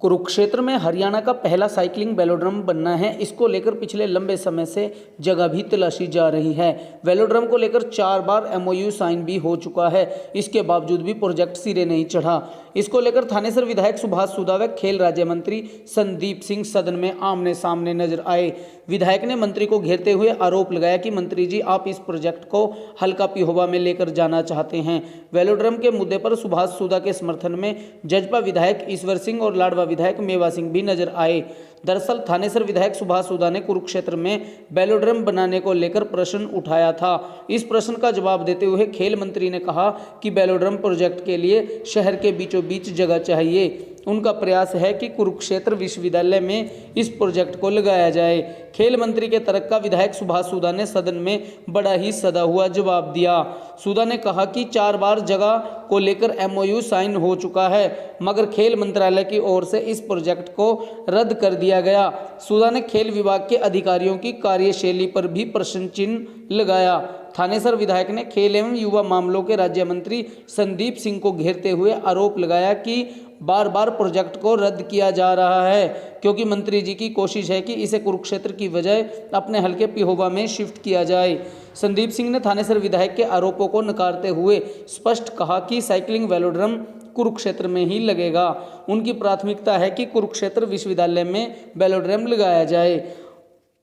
कुरुक्षेत्र में हरियाणा का पहला साइकिलिंग वेलोड्रम बनना है। इसको लेकर पिछले लंबे समय से जगह भी तलाशी जा रही है। वेलोड्रम को लेकर 4 बार एमओयू साइन भी हो चुका है। इसके बावजूद भी प्रोजेक्ट सिरे नहीं चढ़ा। इसको लेकर थानेसर विधायक सुभाष सुधा व खेल राज्य मंत्री संदीप सिंह सदन में आमने सामने नजर आए। विधायक ने मंत्री को घेरते हुए आरोप लगाया कि मंत्री जी, आप इस प्रोजेक्ट को हल्का पिहोवा में लेकर जाना चाहते हैं। वेलोड्रम के मुद्दे पर सुभाष सुधा के समर्थन में जजपा विधायक ईश्वर सिंह और लाडवा विधायक मेवा सिंह भी नजर आए। दरअसल थानेसर विधायक सुभाष सुधा ने कुरुक्षेत्र में वेलोड्रम बनाने को लेकर प्रश्न उठाया था। इस प्रश्न का जवाब देते हुए खेल मंत्री ने कहा कि वेलोड्रम प्रोजेक्ट के लिए शहर के बीचों बीच जगह चाहिए। उनका प्रयास है कि कुरुक्षेत्र विश्वविद्यालय में इस प्रोजेक्ट को लगाया जाए। खेल मंत्री के तर्क का विधायक सुभाष सुधा ने सदन में बड़ा ही सदा हुआ जवाब दिया। सुधा ने कहा कि 4 बार जगह को लेकर एमओयू साइन हो चुका है, मगर खेल मंत्रालय की ओर से इस प्रोजेक्ट को रद्द कर दिया गया। सुधा ने खेल विभाग के अधिकारियों की कार्यशैली पर भी प्रश्न चिन्ह लगाया। थानेसर विधायक ने खेल एवं युवा मामलों के राज्य मंत्री संदीप सिंह को घेरते हुए आरोप लगाया कि बार बार प्रोजेक्ट को रद्द किया जा रहा है, क्योंकि मंत्री जी की कोशिश है कि इसे कुरुक्षेत्र की बजाय अपने हल्के पिहोवा में शिफ्ट किया जाए। संदीप सिंह ने थानेसर विधायक के आरोपों को नकारते हुए स्पष्ट कहा कि साइकिलिंग वेलोड्रम कुरुक्षेत्र में ही लगेगा। उनकी प्राथमिकता है कि कुरुक्षेत्र विश्वविद्यालय में वेलोड्रम लगाया जाए।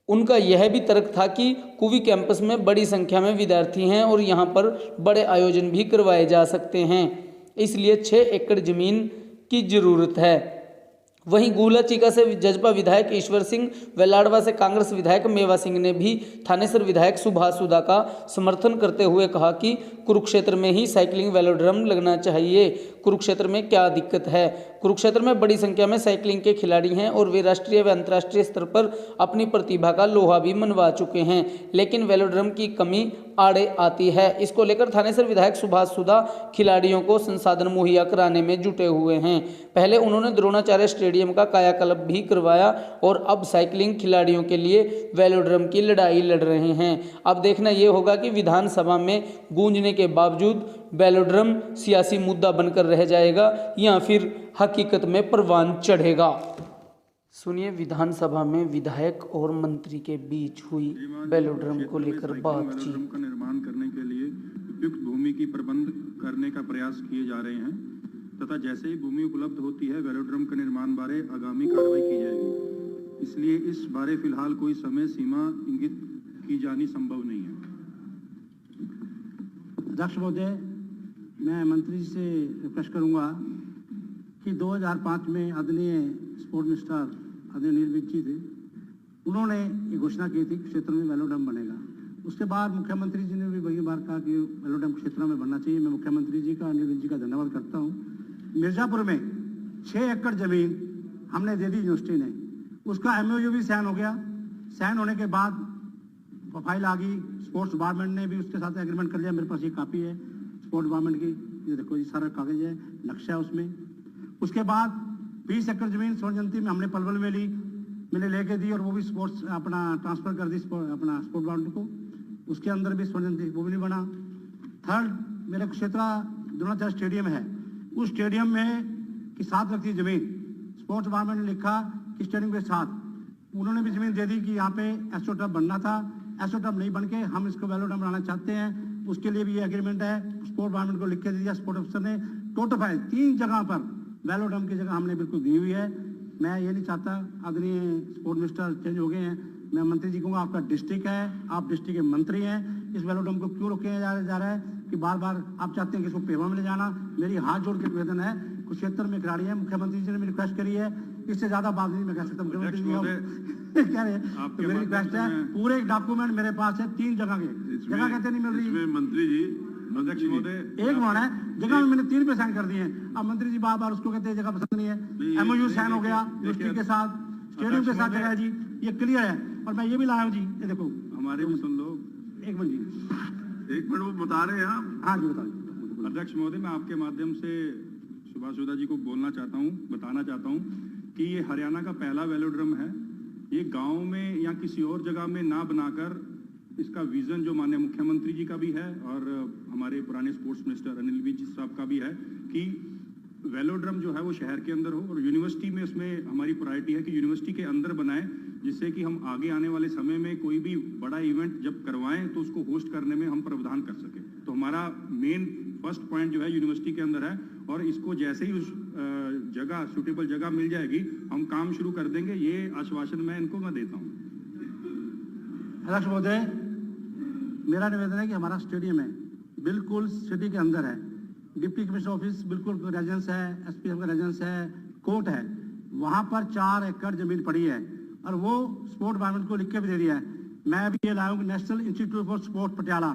उनका यह भी तर्क था कि कुवी कैंपस में बड़ी संख्या में विद्यार्थी हैं और यहाँ पर बड़े आयोजन भी करवाए जा सकते हैं, इसलिए 6 एकड़ जमीन की जरूरत है। वहीं गुलाचीका से जजपा विधायक ईश्वर सिंह व लाडवा से कांग्रेस विधायक मेवा सिंह ने भी थानेसर विधायक सुभाष सुधा का समर्थन करते हुए कहा कि कुरुक्षेत्र में ही साइकिलिंग वेलोड्रम लगना चाहिए। कुरुक्षेत्र में क्या दिक्कत है? कुरुक्षेत्र में बड़ी संख्या में साइकिलिंग के खिलाड़ी हैं और वे राष्ट्रीय व अंतर्राष्ट्रीय स्तर पर अपनी प्रतिभा का लोहा भी मनवा चुके हैं, लेकिन वेलोड्रम की कमी आड़े आती है। इसको लेकर थानेसर विधायक सुभाष सुधा खिलाड़ियों को संसाधन मुहैया कराने में जुटे हुए हैं। पहले उन्होंने द्रोणाचार्य स्टेडियम का कायाकल्प भी करवाया और अब साइकिलिंग खिलाड़ियों के लिए वेलोड्रम की लड़ाई लड़ रहे हैं। अब देखना यह होगा कि विधानसभा में गूंजने के बावजूद वेलोड्रम सियासी मुद्दा बनकर रह जाएगा या फिर हकीकत में परवान चढ़ेगा। सुनिए विधानसभा में विधायक और मंत्री के बीच हुई वेलोड्रम को लेकर बातचीत। का निर्माण करने के लिए उपयुक्त भूमि की प्रबंध करने का प्रयास किए जा रहे हैं तथा जैसे ही भूमि उपलब्ध होती है वेलोड्रम के निर्माण बारे आगामी कार्रवाई की जाएगी। इसलिए इस बारे फिलहाल कोई समय सीमा इंगित की जानी संभव नहीं है। अध्यक्ष महोदय, मैं मंत्री से रिक्वेस्ट करूंगा कि 2005 में आदरणीय स्पोर्ट मिनिस्टर आदरणीय नीलविज जी थे, उन्होंने ये घोषणा की थी कि क्षेत्र में वेलोड्रम बनेगा। उसके बाद मुख्यमंत्री जी ने भी वही बार कहा कि वेलोड्रम क्षेत्र में बनना चाहिए। मैं मुख्यमंत्री जी का, नीलविज जी का धन्यवाद करता हूँ। मिर्जापुर में 6 एकड़ जमीन हमने दे दी यूनिवर्सिटी ने, उसका एमओयू भी साइन हो गया। साइन होने के बाद फाइल आ गई, स्पोर्ट्स डिपार्टमेंट ने भी उसके साथ एग्रीमेंट कर लिया। मेरे पास ये कापी है स्पोर्ट्स डिपार्टमेंट की, ये देखो, ये सारा कागज है, नक्शा है उसमें। उसके बाद 20 एकड़ जमीन स्वर्ण जयंती में हमने पलवल में ली, मैंने लेके दी और वो भी स्पोर्ट्स अपना ट्रांसफर कर दी अपना स्पोर्ट डिपार्टमेंट को। उसके अंदर भी स्वर्ण जयंती वो भी नहीं बना। थर्ड, मेरे क्षेत्र द्रोणाचार्य स्टेडियम है, उस स्टेडियम में की 7 रखती जमीन स्पोर्ट्स डिपार्टमेंट ने लिखा कि स्टेडियम के साथ उन्होंने भी जमीन दे दी कि यहाँ पे एस्ट्रोटर्फ बनना था। एस्ट्रोटर्फ नहीं बन के हम इसको वेलोड्रम बनाना चाहते हैं, उसके लिए भी ये एग्रीमेंट है। स्पोर्ट डिपार्टमेंट को लिख के दे दिया स्पोर्ट अफसर ने। टोटल 3 जगह पर वेलोड्रम की जगह हमने बिल्कुल दी हुई है। मैं ये नहीं चाहता, आदरणीय स्पोर्ट मिनिस्टर चेंज हो गए हैं, मैं मंत्री जी कहूँगा आपका डिस्ट्रिक्ट है, आप डिस्ट्रिक्ट के मंत्री हैं, इस वेलोड्रम को क्यों रोके जा रहा है कि बार बार आप चाहते हैं कि इसको पेवा में ले जाना। मेरी हाथ जोड़ के निवेदन है, कुछ क्षेत्र में खिलाड़ी है, मुख्यमंत्री जी ने मेरी रिक्वेस्ट करी है, इससे ज्यादा बात नहीं मैं कह सकता। मुख्यमंत्री जी कह रहे हैं तो मेरी रिक्वेस्ट है, पूरे डॉक्यूमेंट मेरे पास है, 3 जगह के जगह कहते नहीं मिल रही। मंत्री जी, अध्यक्ष महोदय, एक माना है जगह में मैंने 3 पे साइन कर दिए हैं। अब मंत्री जी बार बार उसको कहते हैं जगह पसंद नहीं है। एमओयू साइन हो गया यूनिवर्सिटी के साथ, स्टेडियम के साथ जगह है जी, ये क्लियर है। और मैं ये भी लाया हूँ जी, ये देखो हमारे भी सुन लो। 1 मिनट जी, 1 मिनट वो बता रहे हैं। हाँ जी बताइए। अध्यक्ष महोदय, मैं आपके माध्यम से सुभाष सुधा जी को बोलना चाहता हूँ, बताना चाहता हूँ कि ये हरियाणा का पहला वेलोड्रम है। ये गाँव में या किसी और जगह में ना बनाकर इसका विजन जो माननीय मुख्यमंत्री जी का भी है और हमारे पुराने स्पोर्ट्स मिनिस्टर अनिल विज साहब का भी है कि वेलोड्रम जो है वो शहर के अंदर हो और यूनिवर्सिटी में उसमें हमारी प्रायोरिटी है कि यूनिवर्सिटी के अंदर बनाएं, जिससे कि हम आगे आने वाले समय में कोई भी बड़ा इवेंट जब करवाएं तो उसको होस्ट करने में हम प्रावधान कर सकें। तो हमारा मेन फर्स्ट पॉइंट जो है यूनिवर्सिटी के अंदर है और इसको जैसे ही उस जगह सूटेबल जगह मिल जाएगी हम काम शुरू कर देंगे, ये आश्वासन मैं देता हूँ। अध्यक्ष महोदय, मेरा निवेदन है कि हमारा स्टेडियम है बिल्कुल सिटी के अंदर है, डिप्टी कमिश्नर ऑफिस बिल्कुल रेजिडेंस है, एसपीएम का रेजिडेंस है, कोर्ट है, वहाँ पर 4 एकड़ जमीन पड़ी है और वो स्पोर्ट डिपार्टमेंट को लिख के भी दे दिया है। मैं अभी ये लाया हूँ national institute for sport Patiala,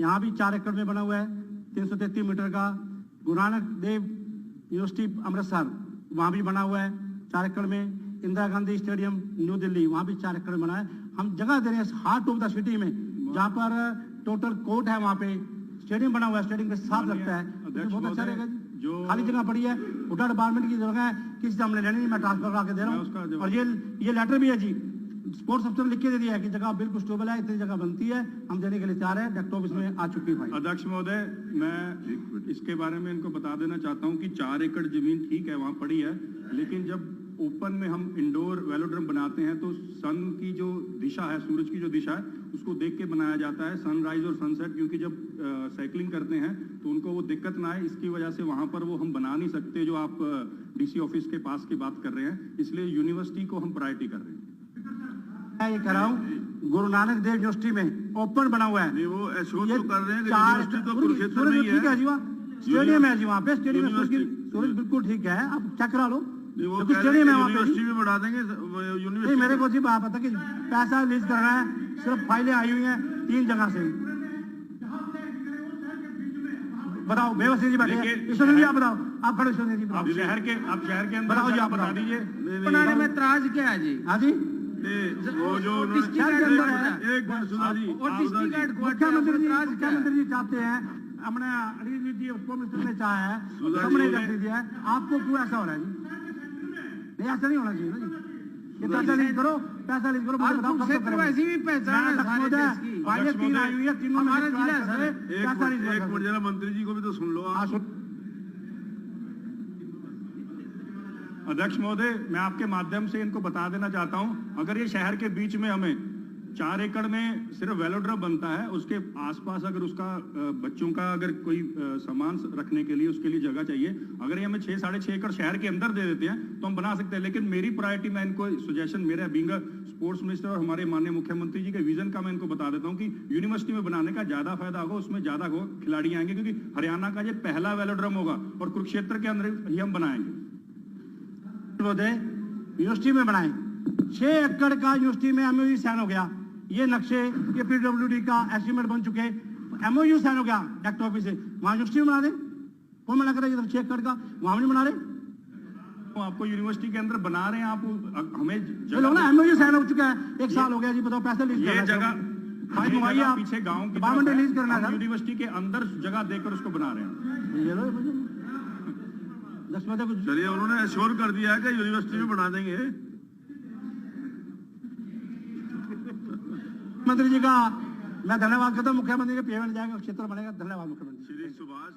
यहाँ भी 4 एकड़ में बना हुआ है, 333 मीटर का। गुरु नानक देव यूनिवर्सिटी अमृतसर वहाँ भी बना हुआ है 4 एकड़ में। इंदिरा गांधी स्टेडियम न्यू दिल्ली वहाँ भी 4 एकड़ में बना है। हम जगह दे रहे हैं हार्ट ऑफ द सिटी में, जहाँ पर टोटल कोर्ट है, वहाँ पे स्टेडियम बना हुआ है, स्टेडियम के साथ लगता है, तो बहुत अच्छा रहेगा जी। खाली जगह पड़ी है, उठा डिपार्टमेंट की जगह है, किसी से हमने लेनी नहीं, मैं ट्रांसफर करा के दे रहा हूँ। और ये लेटर भी है जी, स्पोर्ट्स अफसर लिख के दे दिया है कि जगह बिल्कुल स्टेबल है, इतनी जगह बनती है, हम देने के लिए तैयार है। डायरेक्टर ऑफिस में आ चुकी है। अध्यक्ष महोदय, मैं इसके बारे में इनको बता देना चाहता हूँ कि 4 एकड़ जमीन ठीक है वहाँ पड़ी है, लेकिन जब ओपन में हम इंडोर वेलोड्रम बनाते हैं तो सन की जो दिशा है, सूरज की जो दिशा है, उसको देख के बनाया जाता है, सनराइज और सनसेट, क्योंकि जब साइकिलिंग करते हैं तो उनको वो दिक्कत ना आए, इसकी वजह से वहाँ पर वो हम बना नहीं सकते जो आप डीसी ऑफिस के पास की बात कर रहे हैं, इसलिए यूनिवर्सिटी को हम प्रायोरिटी कर रहे हैं। मैं ये कह रहा हूँ गुरु नानक देव यूनिवर्सिटी में ओपन बना हुआ है, वो एश्योर तो कर रहे हैं कि यूनिवर्सिटी तो कुरुक्षेत्र में ही है। ठीक है जी, वहाँ स्टेडियम है जी, वहाँ पे स्टेडियम है, सूरज बिल्कुल ठीक है, आप चेक करा लो। वो स्टेडियम है, यूनिवर्सिटी में बढ़ा देंगे यूनिवर्सिटी। मेरे को जी बात पता कि पैसा रिलीज करना है, सिर्फ फाइलें आई हुई हैं 3 जगह से। बताओ बेवसी जी बैठे हैं, ईश्वर जी आप बताओ, आप खड़े ईश्वर जी आप शहर के अंदर बताओ जी, आप बता बता दीजिए। बनाने में त्राज क्या है जी? हाँ जी, वो जो एक मिनट सुना जी, मुख्यमंत्री जी चाहते हैं, हमने अनिल जी उपो मिनिस्टर ने चाहा है, हमने कर दिया है, आपको क्यों ऐसा हो रहा है जी? नहीं, ऐसा नहीं होना चाहिए ना जी। ये पैसा लीज करो, मुझे बताओ कब तक करेंगे? ऐसी भी पहचान है सारे देश की। फाइलें 3 आई हुई है, तीनों में हमारा जिला है सर। पैसा लीज एक मिनट जरा मंत्री जी को भी तो सुन लो आप। अध्यक्ष महोदय, मैं आपके माध्यम से इनको बता देना चाहता हूं, अगर ये शहर के बीच में हमें 4 एकड़ में सिर्फ वेलोड्रम बनता है, उसके आसपास अगर उसका बच्चों का अगर कोई सामान रखने के लिए उसके लिए जगह चाहिए, अगर ये हमें 6 साढ़े 6 एकड़ शहर के अंदर दे देते हैं तो हम बना सकते हैं। लेकिन मेरी प्रायोरिटी, मैं इनको सजेशन, मेरा बीइंग स्पोर्ट्स मिनिस्टर और हमारे माननीय मुख्यमंत्री जी के विजन का मैं इनको बता देता हूँ कि यूनिवर्सिटी में बनाने का ज्यादा फायदा होगा, उसमें ज्यादा खिलाड़ी आएंगे, क्योंकि हरियाणा का ये पहला वेलोड्रम होगा और कुरुक्षेत्र के अंदर ही हम बनाएंगे। यूनिवर्सिटी में बनाए 6 एकड़ का यूनिवर्सिटी में एमओयू साइन हो गया, ये नक्शे, ये पीडब्ल्यूडी का एस्टीमेट बन चुके, एमओयू साइन हो गया डायरेक्टर ऑफिस से, वहां यूनिवर्सिटी में बना दे। कौन मना कर रहा है? 6 एकड़ का वहां नहीं बना रहे, तो आपको यूनिवर्सिटी के अंदर बना रहे हैं, आप हमें एमओयू साइन हो चुका है, 1 साल हो गया जी, बताओ पैसे लीज ये जगह पीछे गाँव की लीज करना है, यूनिवर्सिटी के अंदर जगह देकर उसको बना रहे हैं। चलिए, उन्होंने एश्योर कर दिया है कि यूनिवर्सिटी में बना देंगे। मंत्री जी का मैं धन्यवाद करता हूँ, मुख्यमंत्री के पेमेंट जाएगा, क्षेत्र बनेगा, धन्यवाद मुख्यमंत्री। श्री सुभाष